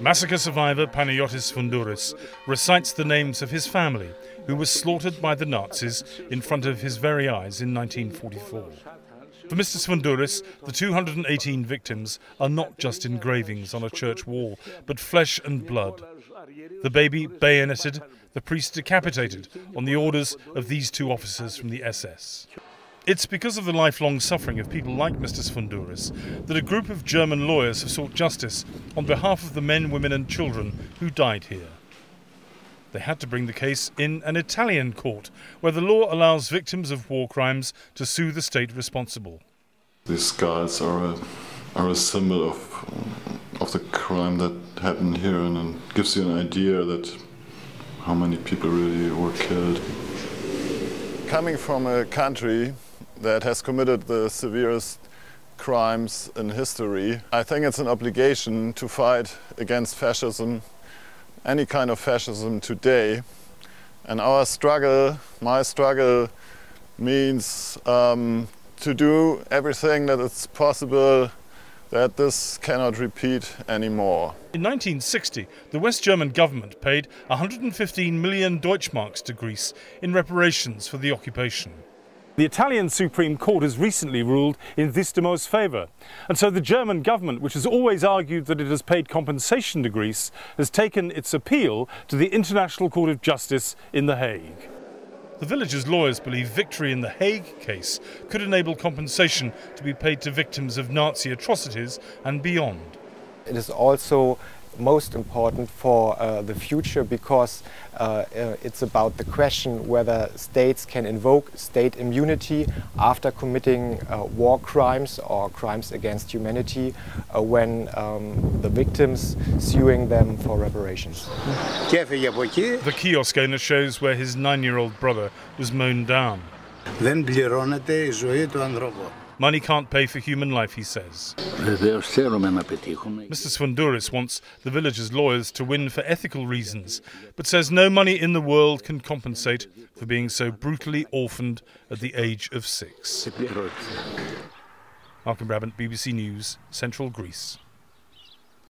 Massacre survivor Panayotis Foundouris recites the names of his family who was slaughtered by the Nazis in front of his very eyes in 1944. For Mr. Foundouris, the 218 victims are not just engravings on a church wall, but flesh and blood. The baby bayoneted, the priest decapitated on the orders of these two officers from the SS. It's because of the lifelong suffering of people like Mr. Foundouris that a group of German lawyers have sought justice on behalf of the men, women and children who died here. They had to bring the case in an Italian court, where the law allows victims of war crimes to sue the state responsible. These skulls are a symbol of the crime that happened here, and it gives you an idea that how many people really were killed. Coming from a country that has committed the severest crimes in history, I think it's an obligation to fight against fascism, any kind of fascism today. And our struggle, my struggle, means to do everything that is possible that this cannot repeat anymore. In 1960, the West German government paid 115 million Deutschmarks to Greece in reparations for the occupation. The Italian Supreme Court has recently ruled in Distomo's favour, and so the German government, which has always argued that it has paid compensation to Greece, has taken its appeal to the International Court of Justice in The Hague. The villagers' lawyers believe victory in the Hague case could enable compensation to be paid to victims of Nazi atrocities and beyond. It is also most important for the future, because it's about the question whether states can invoke state immunity after committing war crimes or crimes against humanity when the victims suing them for reparations. The kiosk owner shows where his 9-year-old brother was mown down. Money can't pay for human life, he says. Mr. Foundouris wants the villagers' lawyers to win for ethical reasons, but says no money in the world can compensate for being so brutally orphaned at the age of 6. Brabant, BBC News, Central Greece.